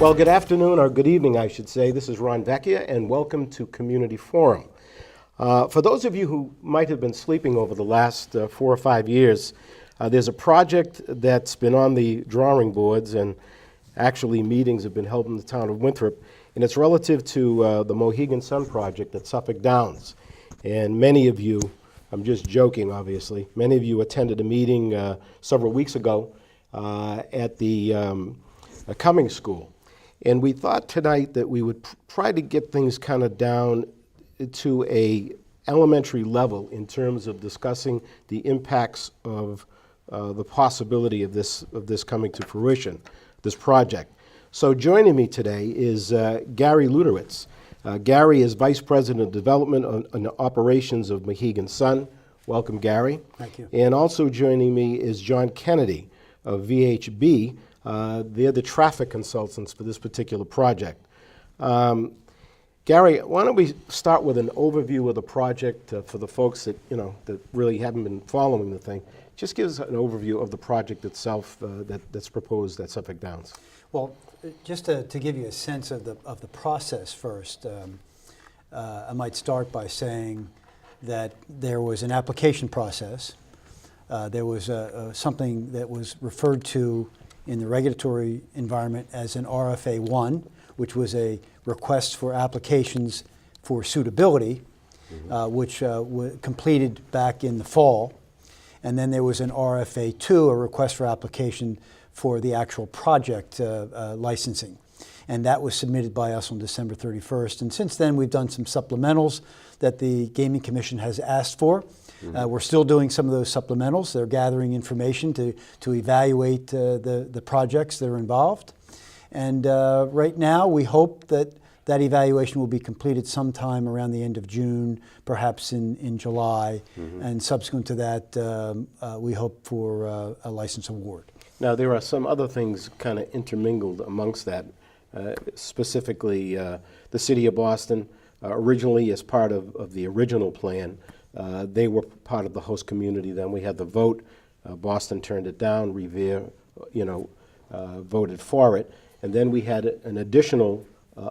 Well, good afternoon, or good evening, I should say. This is Ron Vecchia, and welcome to Community Forum. For those of you who might have been sleeping over the last 4 or 5 years, there's a project that's been on the drawing boards, and actually meetings have been held in the town of Winthrop, and it's relative to the Mohegan Sun project at Suffolk Downs. And many of you, I'm just joking obviously, many of you attended a meeting several weeks ago at the Cummings School. And we thought tonight that we would try to get things kind of down to a elementary level in terms of discussing the impacts of the possibility of this coming to fruition, this project. So joining me today is Gary Luderitz. Gary is Vice President of Development and Operations of Mohegan Sun. Welcome, Gary. Thank you. And also joining me is John Kennedy of VHB. They're the traffic consultants for this particular project. Gary, why don't we start with an overview of the project for the folks that that really haven't been following the thing. Just give us an overview of the project itself that's proposed at Suffolk Downs. Well, just to give you a sense of the process first, I might start by saying that there was an application process. There was something that was referred to in the regulatory environment as an RFA1, which was a request for applications for suitability, which was completed back in the fall. And then there was an RFA2, a request for application for the actual project licensing. And that was submitted by us on December 31st. And since then, we've done some supplementals that the Gaming Commission has asked for. We're still doing some of those supplementals. They're gathering information to evaluate the projects that are involved. And right now, we hope that that evaluation will be completed sometime around the end of June, perhaps in July. And subsequent to that, we hope for a license award. Now, there are some other things kind of intermingled amongst that, specifically the City of Boston, originally as part of the original plan. They were part of the host community. Then we had the vote. Boston turned it down. Revere, voted for it. And then we had an additional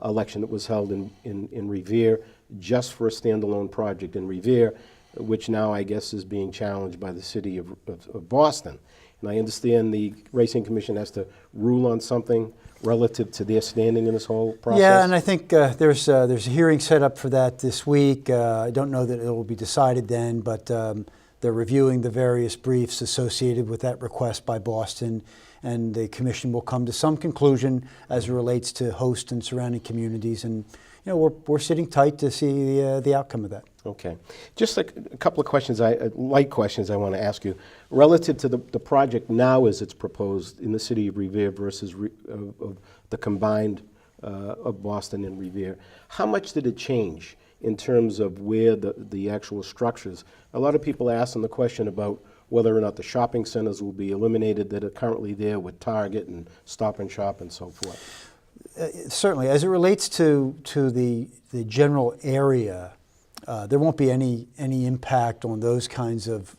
election that was held in Revere just for a standalone project in Revere, which now I guess is being challenged by the city of Boston. And I understand the Racing Commission has to rule on something relative to their standing in this whole process? Yeah, and I think there's a hearing set up for that this week. I don't know that it will be decided then, but they're reviewing the various briefs associated with that request by Boston, and the commission will come to some conclusion as it relates to host and surrounding communities. And we're sitting tight to see the outcome of that. Okay. Just a couple of questions, light questions I want to ask you. Relative to the project now as it's proposed in the city of Revere versus the combined of Boston and Revere, how much did it change in terms of where the actual structures? A lot of people ask them the question about whether or not the shopping centers will be eliminated that are currently there with Target and Stop and Shop and so forth. Certainly. As it relates to the general area, there won't be any impact on those kinds of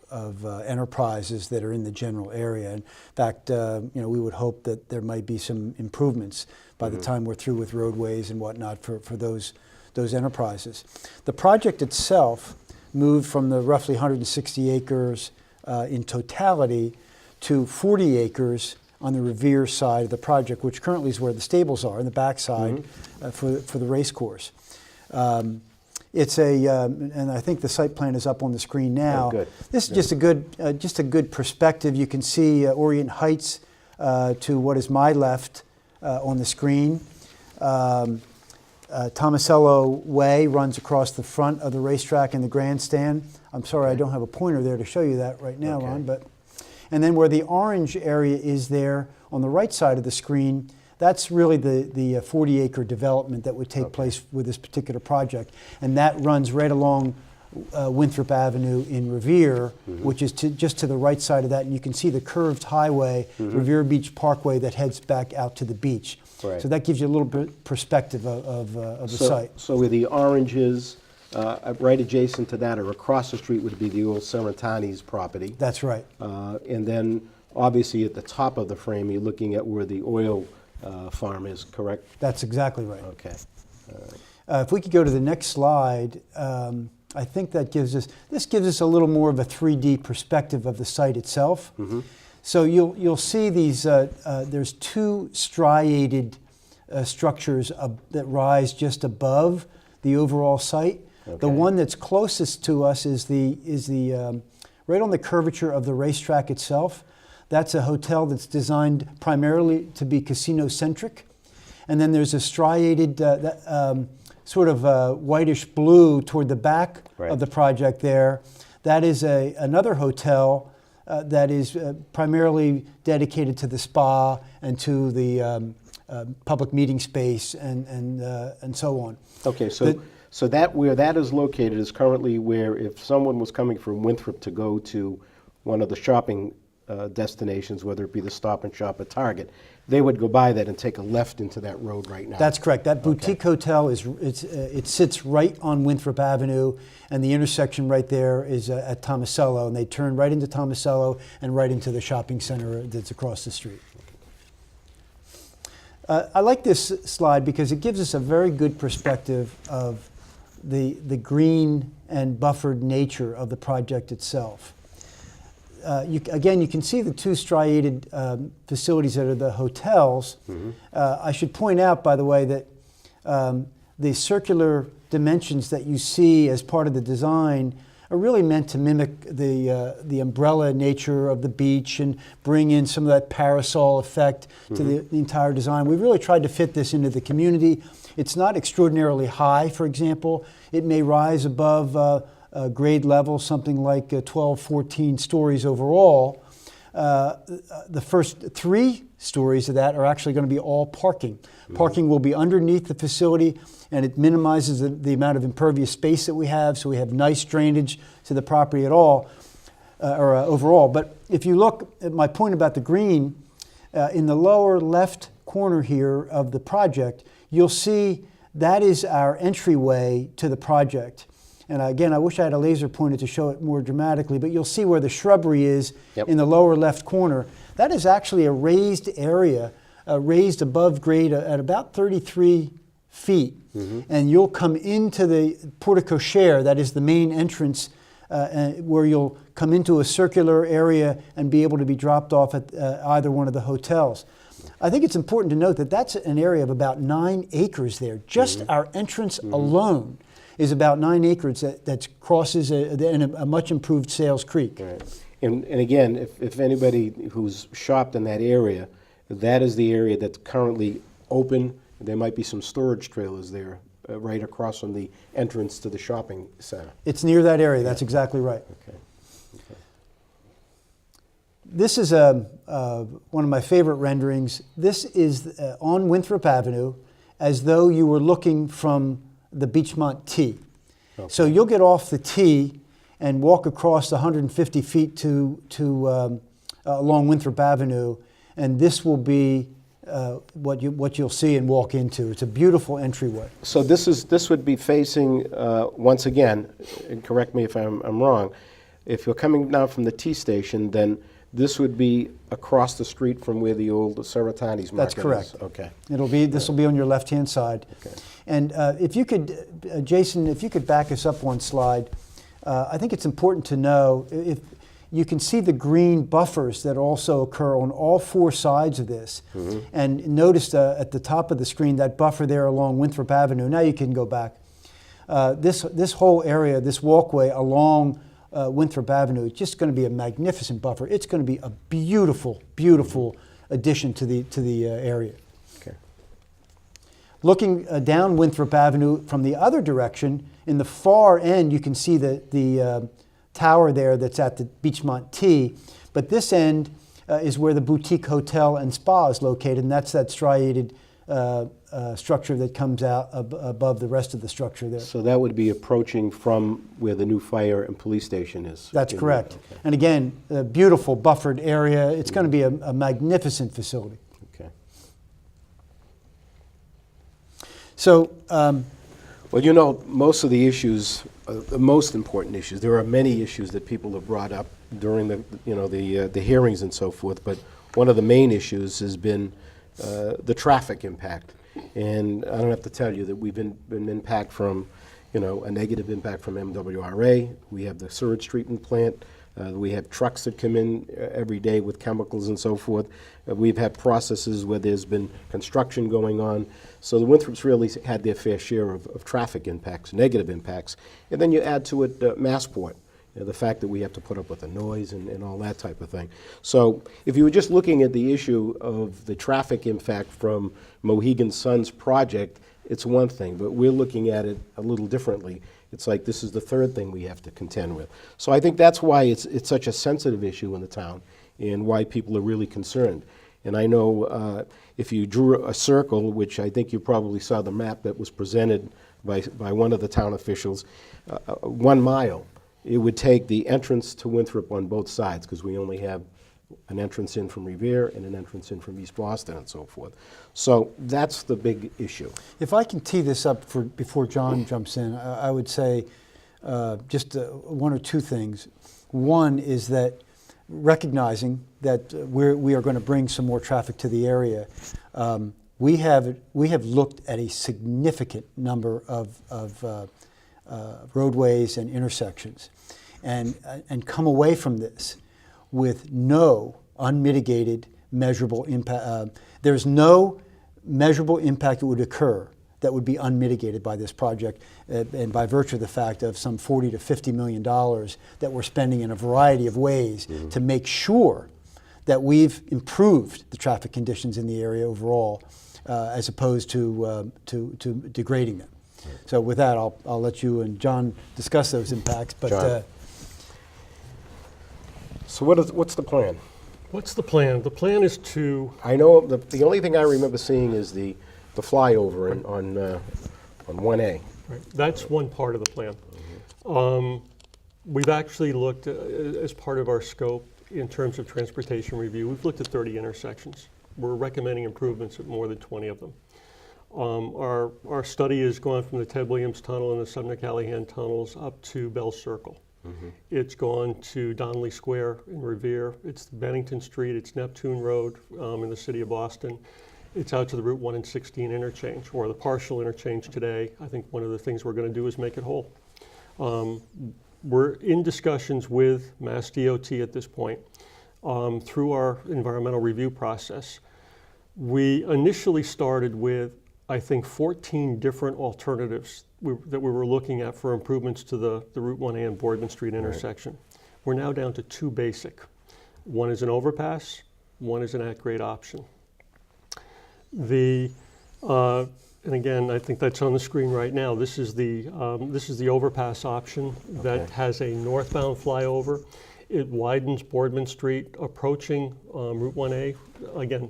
enterprises that are in the general area. In fact, we would hope that there might be some improvements by the time we're through with roadways and whatnot for those enterprises. The project itself moved from the roughly 160 acres in totality to 40 acres on the Revere side of the project, which currently is where the stables are, on the back side for the race course. It's and I think the site plan is up on the screen now. Oh, good. This is just a good perspective. You can see Orient Heights to what is my left on the screen. Tomasello Way runs across the front of the racetrack and the grandstand. I'm sorry, I don't have a pointer there to show you that right now, Ron. And then where the orange area is there on the right side of the screen, that's really the 40-acre development that would take place with this particular project. And that runs right along Winthrop Avenue in Revere, which is just to the right side of that. And you can see the curved highway, Revere Beach Parkway, that heads back out to the beach. Right. So that gives you a little bit perspective of the site. So where the orange is, right adjacent to that or across the street would be the old Serrantani's property. That's right. And then obviously at the top of the frame, you're looking at where the oil farm is, correct? That's exactly right. Okay. If we could go to the next slide, I think that gives us a little more of a 3D perspective of the site itself. Mm-hmm. So you'll see these. There's two striated structures that rise just above the overall site. Okay. The one that's closest to us is the right on the curvature of the racetrack itself. That's a hotel that's designed primarily to be casino-centric. And then there's a striated sort of whitish blue toward the back of the project there. That is another hotel that is primarily dedicated to the spa and to the public meeting space and so on. Okay, so that where that is located is currently where if someone was coming from Winthrop to go to one of the shopping destinations, whether it be the Stop and Shop at Target, they would go by that and take a left into that road right now. That's correct. That boutique hotel it sits right on Winthrop Avenue, and the intersection right there is at Tomasello, and they turn right into Tomasello and right into the shopping center that's across the street. I like this slide because it gives us a very good perspective of the green and buffered nature of the project itself. Again, you can see the two striated facilities that are the hotels. Mm-hmm. I should point out, by the way, that the circular dimensions that you see as part of the design are really meant to mimic the umbrella nature of the beach and bring in some of that parasol effect to the entire design. We've really tried to fit this into the community. It's not extraordinarily high, for example. It may rise above grade level, something like 12, 14 stories overall. The first 3 stories of that are actually going to be all parking. Mm-hmm. Parking will be underneath the facility, and it minimizes the amount of impervious space that we have, so we have nice drainage to the property at all, overall. But if you look at my point about the green, in the lower left corner here of the project, you'll see that is our entryway to the project. And again, I wish I had a laser pointer to show it more dramatically, but you'll see where the shrubbery is in the lower left corner. That is actually a raised area, raised above grade at about 33 feet. Mm-hmm. And you'll come into the porte cochere, that is the main entrance, where you'll come into a circular area and be able to be dropped off at either one of the hotels. I think it's important to note that that's an area of about 9 acres there. Just our entrance alone is about 9 acres that crosses a much improved Sales Creek. Right. And again, if anybody who's shopped in that area, that is the area that's currently open. There might be some storage trailers there right across from the entrance to the shopping center. It's near that area, that's exactly right. Okay. This is one of my favorite renderings. This is on Winthrop Avenue as though you were looking from the Beachmont T. Okay. So you'll get off the T and walk across the 150 feet to along Winthrop Avenue, and this will be what you'll see and walk into. It's a beautiful entryway. So this would be facing once again, and correct me if I'm wrong. If you're coming down from the T station, then this would be across the street from where the old Saratani's market is. That's correct. Okay. This will be on your left-hand side. Okay. And if you could, Jason, if you could back us up one slide, I think it's important to know if you can see the green buffers that also occur on all 4 sides of this. Mm-hmm. And notice at the top of the screen that buffer there along Winthrop Avenue. Now you can go back. This whole area, this walkway along Winthrop Avenue, it's just going to be a magnificent buffer. It's going to be a beautiful, beautiful addition to the area. Okay. Looking down Winthrop Avenue from the other direction, in the far end you can see the tower there that's at the Beachmont T, but this end is where the boutique hotel and spa is located, and that's that striated structure that comes out above the rest of the structure there. So that would be approaching from where the new fire and police station is. That's correct. Okay. And again, a beautiful buffered area. It's going to be a magnificent facility. Okay. So, well, you know, most of the issues, the most important issues, there are many issues that people have brought up during the hearings and so forth, but one of the main issues has been the traffic impact. And I don't have to tell you that we've been impact from, a negative impact from MWRA. We have the sewage treatment plant. We have trucks that come in every day with chemicals and so forth. We've had processes where there's been construction going on. So the Winthrops really had their fair share of traffic impacts, negative impacts. And then you add to it Massport, the fact that we have to put up with the noise and all that type of thing. So if you were just looking at the issue of the traffic impact from Mohegan Sun's project, it's one thing, but we're looking at it a little differently. It's like this is the third thing we have to contend with. So I think that's why it's such a sensitive issue in the town and why people are really concerned. And I know if you drew a circle, which I think you probably saw the map that was presented by one of the town officials, 1 mile, it would take the entrance to Winthrop on both sides, because we only have an entrance in from Revere and an entrance in from East Boston and so forth. So that's the big issue. If I can tee this up before John jumps in, I would say just one or two things. One is that recognizing that we are going to bring some more traffic to the area, we have looked at a significant number of roadways and intersections, and come away from this with no unmitigated measurable impact. There's no measurable impact that would occur that would be unmitigated by this project, and by virtue of the fact of some $40 to $50 million that we're spending in a variety of ways to make sure that we've improved the traffic conditions in the area overall, as opposed to degrading them. So with that, I'll let you and John discuss those impacts. But John. So what's the plan? What's the plan? The plan is to... I know the only thing I remember seeing is the flyover on 1A. Right, that's one part of the plan. We've actually looked, as part of our scope, in terms of transportation review, we've looked at 30 intersections. We're recommending improvements at more than 20 of them. Our study has gone from the Ted Williams Tunnel and the Sumner-Callahan tunnels up to Bell Circle. It's gone to Donnelly Square in Revere. It's Bennington Street. It's Neptune Road in the city of Boston. It's out to the Route 1 and 16 interchange, or the partial interchange today. I think one of the things we're going to do is make it whole. We're in discussions with Mass DOT at this point through our environmental review process. We initially started with, I think, 14 different alternatives that we were looking at for improvements to the Route 1A and Boardman Street intersection. Right. We're now down to 2 basic. One is an overpass, one is an at-grade option. And again, I think that's on the screen right now. This is the overpass option that has a northbound flyover. It widens Boardman Street approaching Route 1A. Again,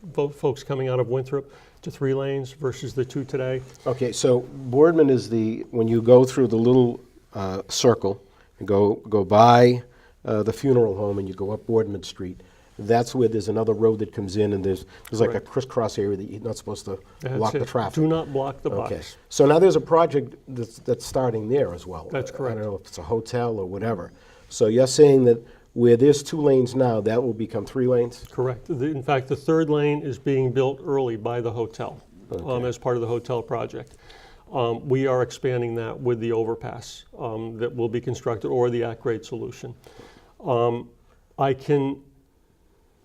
both folks coming out of Winthrop to 3 lanes versus the 2 today. Okay, so Boardman is when you go through the little circle and go by the funeral home and you go up Boardman Street. That's where there's another road that comes in, and there's like a crisscross area that you're not supposed to block the traffic. Do not block the Okay. box. So now there's a project that's starting there as well. That's correct. I don't know if it's a hotel or whatever. So you're saying that where there's 2 lanes now, that will become 3 lanes? Correct. In fact, the 3rd lane is being built early by the hotel as part of the hotel project. We are expanding that with the overpass that will be constructed, or the at-grade solution. I can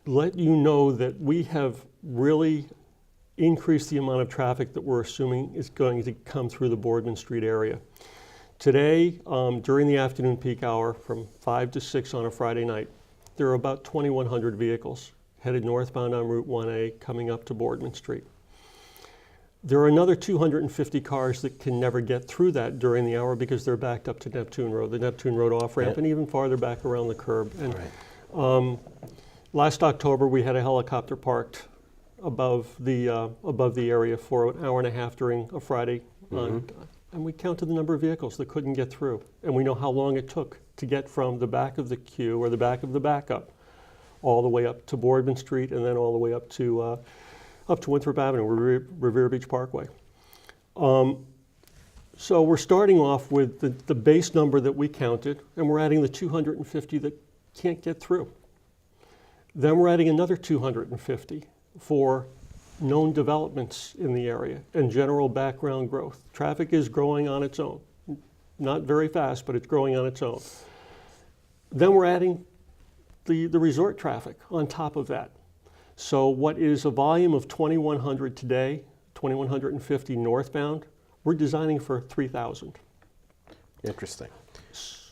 let you know that we have really increased the amount of traffic that we're assuming is going to come through the Boardman Street area. Today, during the afternoon peak hour from 5 to 6 on a Friday night, there are about 2,100 vehicles headed northbound on Route 1A coming up to Boardman Street. There are another 250 cars that can never get through that during the hour because they're backed up to Neptune Road, the Neptune Road off-ramp, and even farther back around the curb. And last October, we had a helicopter parked above the area for an hour and a half during a Friday, and we counted the number of vehicles that couldn't get through, and we know how long it took to get from the back of the queue or the back of the backup all the way up to Boardman Street, and then all the way up to Winthrop Avenue, Revere Beach Parkway. So we're starting off with the base number that we counted, and we're adding the 250 that can't get through. Then we're adding another 250 for known developments in the area and general background growth. Traffic is growing on its own. Not very fast, but it's growing on its own. Then we're adding the resort traffic on top of that. So what is a volume of 2,100 today, 2,150 northbound, we're designing for 3,000. Interesting.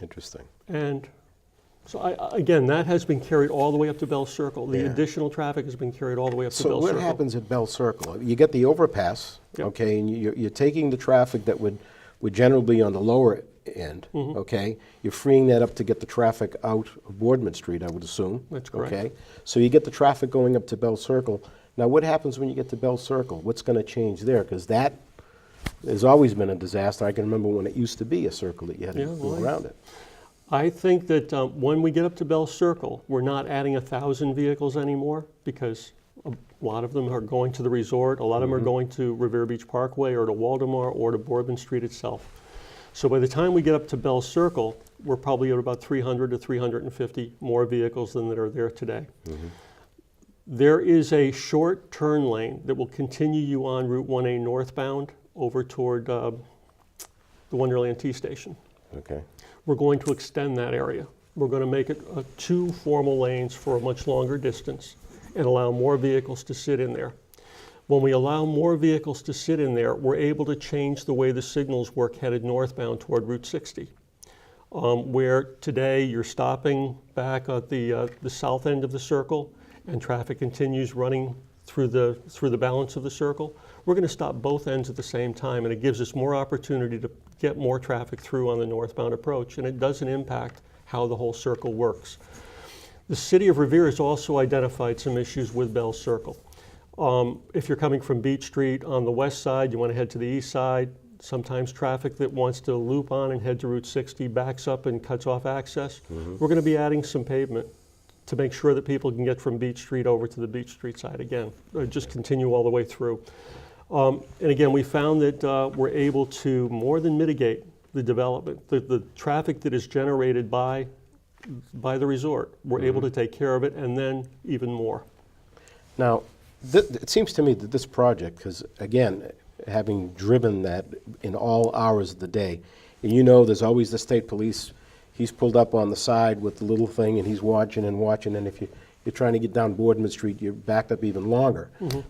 Interesting. And so again, that has been carried all the way up to Bell Circle. The Yeah. additional traffic has been carried all the way up to So Bell what Circle. happens at Bell Circle? You get the overpass, Yep. okay, and you're taking the traffic that would generally be on the lower end, Mm-hmm. okay? You're freeing that up to get the traffic out of Boardman Street, I would assume. That's correct. Okay? So you get the traffic going up to Bell Circle. Now, what happens when you get to Bell Circle? What's going to change there? Because that has always been a disaster. I can remember when it used to be a circle that you had to Yeah, go well, around it. I think that when we get up to Bell Circle, we're not adding 1,000 vehicles anymore because a lot of them are going to the resort. A lot of them are going to Revere Beach Parkway or to Waldemar or to Boardman Street itself. So by the time we get up to Bell Circle, we're probably at about 300 to 350 more vehicles than that are there today. There is a short turn lane that will continue you on Route 1A northbound over toward the Wonderland T Station. Okay. We're going to extend that area. We're going to make it 2 formal lanes for a much longer distance and allow more vehicles to sit in there. When we allow more vehicles to sit in there, we're able to change the way the signals work headed northbound toward Route 60. Where today you're stopping back at the south end of the circle and traffic continues running through the balance of the circle, we're going to stop both ends at the same time, and it gives us more opportunity to get more traffic through on the northbound approach, and it doesn't impact how the whole circle works. The City of Revere has also identified some issues with Bell Circle. If you're coming from Beach Street on the west side, you want to head to the east side, sometimes traffic that wants to loop on and head to Route 60 backs up and cuts off access. We're going to be adding some pavement to make sure that people can get from Beach Street over to the Beach Street side again, or just continue all the way through. And again, we found that we're able to more than mitigate the development, the traffic that is generated by the resort. We're able to take care of it and then even more. Now, it seems to me that this project, because again, having driven that in all hours of the day, and you know there's always the state police, he's pulled up on the side with the little thing and he's watching, and if you're trying to get down Boardman Street, you're backed up even longer.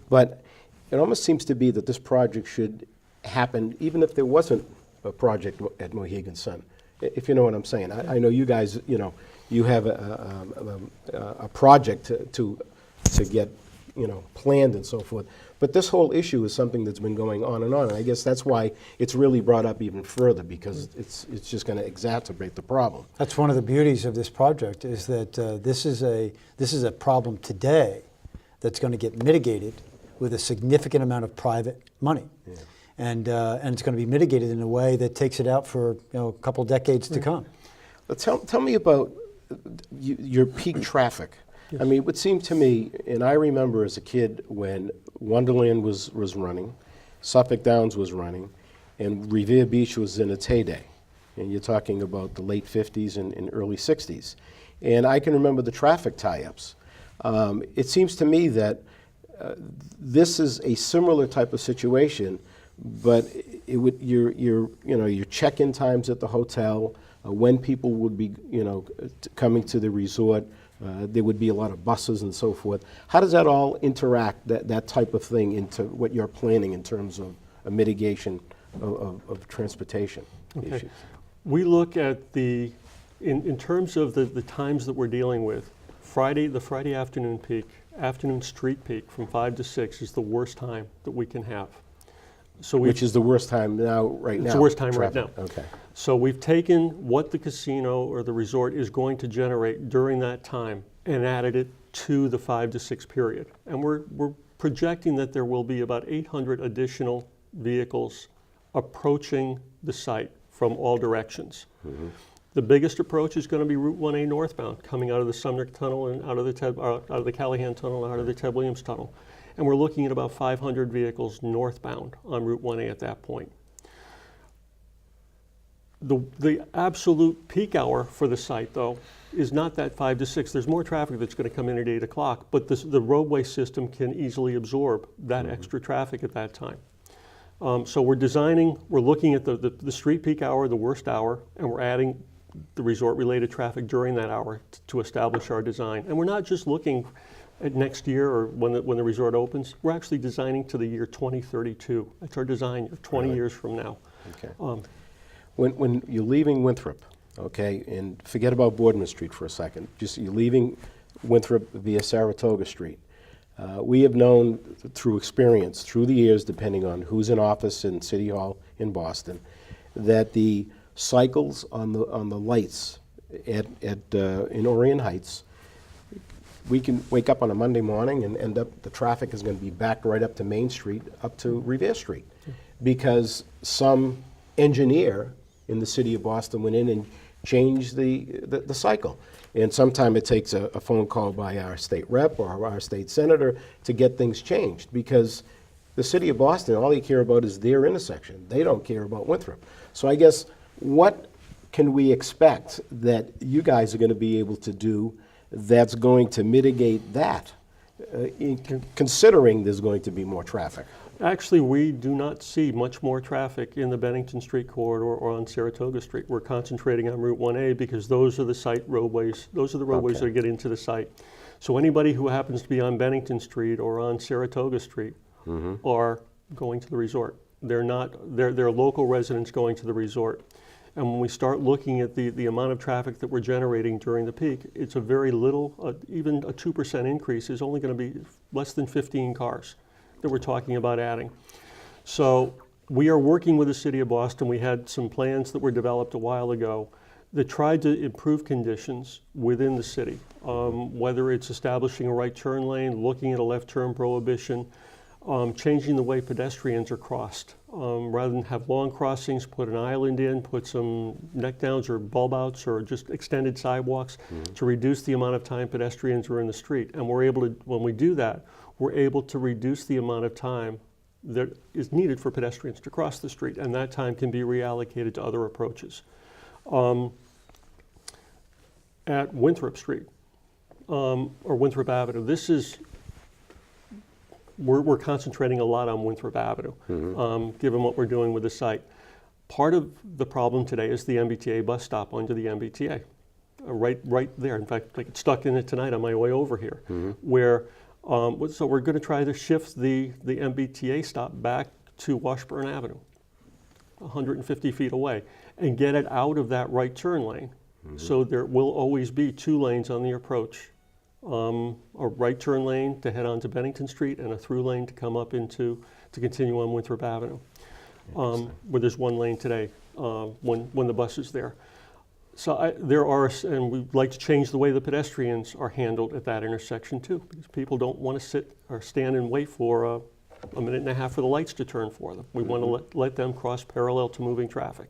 But it almost seems to be that this project should happen even if there wasn't a project at Mohegan Sun, if you know what I'm saying. I know you guys, you have a project to get, planned and so forth. But this whole issue is something that's been going on, and I guess that's why it's really brought up even further, because it's just going to exacerbate the problem. That's one of the beauties of this project, is that this is a problem today that's going to get mitigated with a significant amount of private money. Yeah. And it's going to be mitigated in a way that takes it out for a couple decades to come. Tell me about your peak traffic. Yes. I mean, it would seem to me, and I remember as a kid when Wonderland was running, Suffolk Downs was running, and Revere Beach was in its heyday. And you're talking about the late 50s and early 60s. And I can remember the traffic tie-ups. It seems to me that this is a similar type of situation, but your check-in times at the hotel, when people would be coming to the resort, there would be a lot of buses and so forth. How does that all interact, that type of thing, into what you're planning in terms of a mitigation of transportation issues? We look at in terms of the times that we're dealing with, the Friday afternoon peak, afternoon street peak from 5 to 6 is the worst time that we can have. So Which is the worst time right now? It's the worst time right now. Okay. So we've taken what the casino or the resort is going to generate during that time and added it to the 5 to 6 period. And we're projecting that there will be about 800 additional vehicles approaching the site from all directions. The biggest approach is going to be Route 1A northbound, coming out of the Sumner Tunnel and out of the Callahan Tunnel and out of the Ted Williams Tunnel. And we're looking at about 500 vehicles northbound on Route 1A at that point. The absolute peak hour for the site, though, is not that 5 to 6. There's more traffic that's going to come in at 8 o'clock, but the roadway system can easily absorb that extra traffic at that time. So we're looking at the street peak hour, the worst hour, and we're adding the resort-related traffic during that hour to establish our design. And we're not just looking at next year or when the resort opens. We're actually designing to the year 2032. That's our design year, 20 years from now. Okay. When you're leaving Winthrop, okay, and forget about Boardman Street for a second, just you're leaving Winthrop via Saratoga Street. We have known through experience, through the years, depending on who's in office in City Hall in Boston, that the cycles on the lights in Orion Heights, we can wake up on a Monday morning and end up, the traffic is going to be backed right up to Main Street, up to Revere Street, because some engineer in the city of Boston went in and changed the cycle. And sometimes it takes a phone call by our state rep or our state senator to get things changed, because the city of Boston, all they care about is their intersection. They don't care about Winthrop. So I guess, what can we expect that you guys are going to be able to do that's going to mitigate that, considering there's going to be more traffic? Actually, we do not see much more traffic in the Bennington Street corridor or on Saratoga Street. We're concentrating on Route 1A because those are the site roadways. Those are the roadways that get into the site. So anybody who happens to be on Bennington Street or on Saratoga Street are going to the resort. They're local residents going to the resort. And when we start looking at the amount of traffic that we're generating during the peak, it's a very little, even a 2% increase is only going to be less than 15 cars that we're talking about adding. So we are working with the City of Boston. We had some plans that were developed a while ago that tried to improve conditions within the city, whether it's establishing a right turn lane, looking at a left turn prohibition, changing the way pedestrians are crossed. Rather than have long crossings, put an island in, put some neck downs or bulb outs or just extended sidewalks to reduce the amount of time pedestrians are in the street. And we're able to, when we do that, we're able to reduce the amount of time that is needed for pedestrians to cross the street, and that time can be reallocated to other approaches. At Winthrop Street, or Winthrop Avenue, we're concentrating a lot on Winthrop Avenue, given what we're doing with the site. Part of the problem today is the MBTA bus stop under the MBTA, right there. In fact, I get stuck in it tonight on my way over here, where so we're going to try to shift the MBTA stop back to Washburn Avenue, 150 feet away, and get it out of that right turn lane. So there will always be 2 lanes on the approach. A right turn lane to head on to Bennington Street and a through lane to come up to continue on Winthrop Avenue, where there's 1 lane today when the bus is there. So and we'd like to change the way the pedestrians are handled at that intersection too, because people don't want to sit or stand and wait for a minute and a half for the lights to turn for them. We want to let them cross parallel to moving traffic.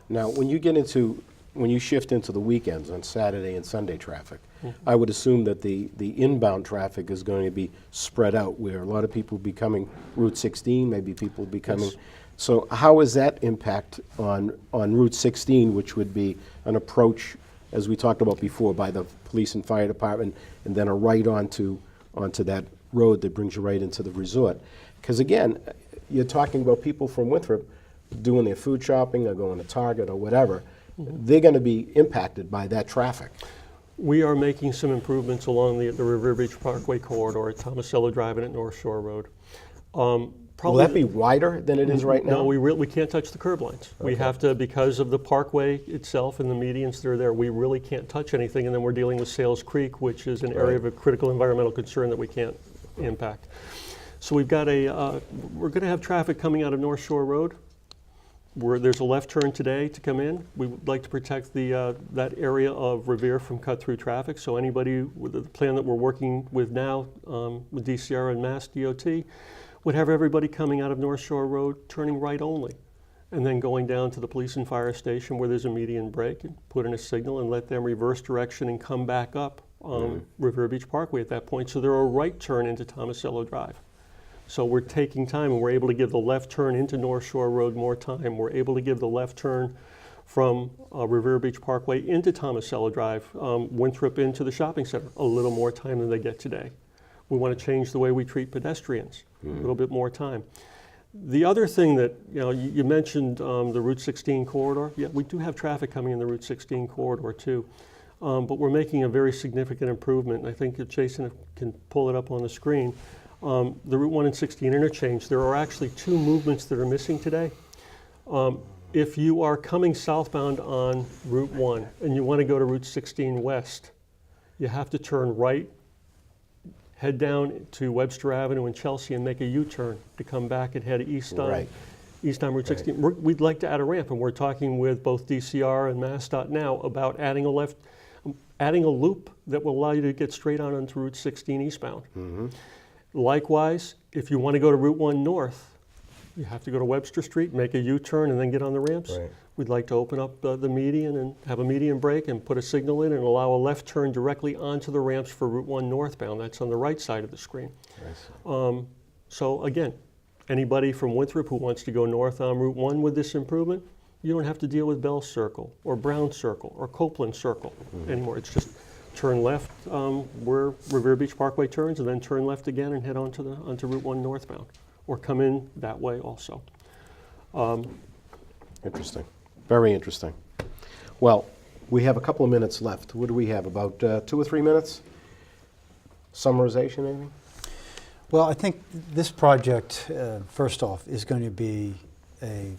Now, when you shift into the weekends on Saturday and Sunday traffic, I would assume that the inbound traffic is going to be spread out, where a lot of people will be coming Route 16, maybe people will be coming. Yes. So how is that impact on Route 16, which would be an approach, as we talked about before, by the police and fire department, and then a right onto that road that brings you right into the resort? Because again, you're talking about people from Winthrop doing their food shopping or going to Target or whatever. They're going to be impacted by that traffic. We are making some improvements along the Revere Beach Parkway corridor at Tomasello Drive and at North Shore Road. Will that be wider than it is right now? No, we can't touch the curb lines. Okay. We have to, because of the parkway itself and the medians that are there, we really can't touch anything, and then we're dealing with Sales Creek, which is an area of a critical environmental concern that we can't impact. So we've got we're going to have traffic coming out of North Shore Road, where there's a left turn today to come in. We would like to protect that area of Revere from cut-through traffic. So anybody with the plan that we're working with now with DCR and Mass DOT would have everybody coming out of North Shore Road turning right only, and then going down to the police and fire station where there's a median break and put in a signal and let them reverse direction and come back up Revere Beach Parkway at that point. So they're a right turn into Tomasello Drive. So we're taking time, and we're able to give the left turn into North Shore Road more time. We're able to give the left turn from Revere Beach Parkway into Thomasella Drive, Winthrop into the shopping center, a little more time than they get today. We want to change the way we treat pedestrians, a little bit more time. The other thing that, you mentioned the Route 16 corridor. Yeah, we do have traffic coming in the Route 16 corridor too, but we're making a very significant improvement. And I think if Jason can pull it up on the screen. The Route 1 and 16 interchange, there are actually 2 movements that are missing today. If you are coming southbound on Route 1 and you want to go to Route 16 west, you have to turn right, head down to Webster Avenue and Chelsea and make a U-turn to come back and head east on, east on Route 16. We'd like to add a ramp, and we're talking with both DCR and MassDOT now about adding a loop that will allow you to get straight on onto Route 16 eastbound. Likewise, if you want to go to Route 1 north, you have to go to Webster Street, make a U-turn, and then get on the ramps. We'd like to open up the median and have a median break and put a signal in and allow a left turn directly onto the ramps for Route 1 northbound. That's on the right side of the screen. So again, anybody from Winthrop who wants to go north on Route 1 with this improvement, you don't have to deal with Bell Circle or Brown Circle or Copeland Circle anymore. It's just turn left where Revere Beach Parkway turns, and then turn left again and head onto Route 1 northbound, or come in that way also. Interesting. Very interesting. Well, we have a couple of minutes left. What do we have, about 2 or 3 minutes? Summarization, maybe? Well, I think this project, first off, is going to be a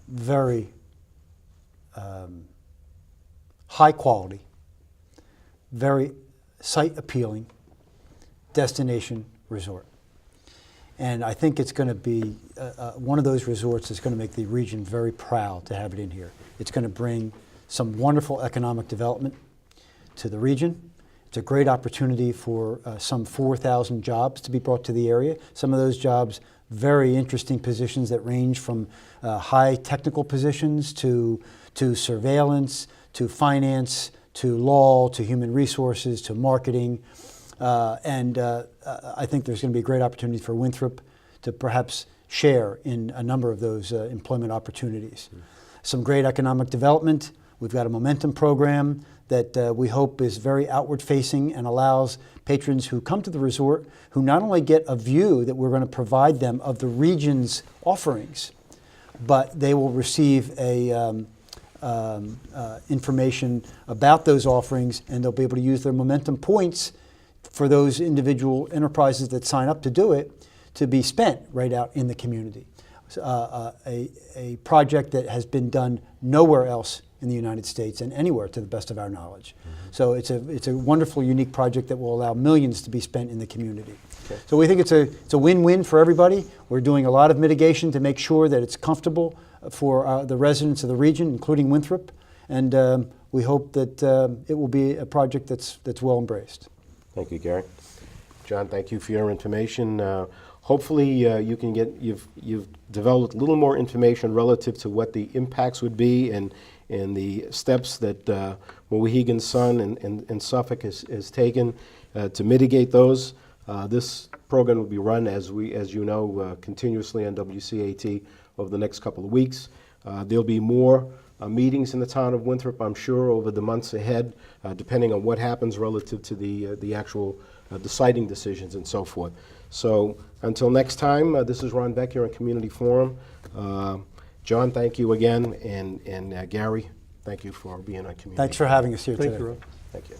very high quality, very site appealing destination resort. And I think it's going to be one of those resorts that's going to make the region very proud to have it in here. It's going to bring some wonderful economic development to the region. It's a great opportunity for some 4,000 jobs to be brought to the area. Some of those jobs, very interesting positions that range from high technical positions to surveillance, to finance, to law, to human resources, to marketing. I think there's going to be a great opportunity for Winthrop to perhaps share in a number of those employment opportunities. Some great economic development. We've got a momentum program that we hope is very outward facing and allows patrons who come to the resort who not only get a view that we're going to provide them of the region's offerings, but they will receive information about those offerings, and they'll be able to use their momentum points for those individual enterprises that sign up to do it to be spent right out in the community. A project that has been done nowhere else in the United States and anywhere to the best of our knowledge. So it's a wonderful, unique project that will allow millions to be spent in the community. So we think it's a win-win for everybody. We're doing a lot of mitigation to make sure that it's comfortable for the residents of the region, including Winthrop, and we hope that it will be a project that's well embraced. Thank you, Gary. John, thank you for your information. Hopefully you've developed a little more information relative to what the impacts would be and the steps that Mohegan Sun and Suffolk has taken to mitigate those. This program will be run, as you know, continuously on WCAT over the next couple of weeks. There'll be more meetings in the town of Winthrop, I'm sure, over the months ahead, depending on what happens relative to the actual deciding decisions and so forth. So until next time, this is Ron Vecchia on Community Forum. John, thank you again, and Gary, thank you for being on Community. Thanks for having us here today. Thank you, Ron. Thank you.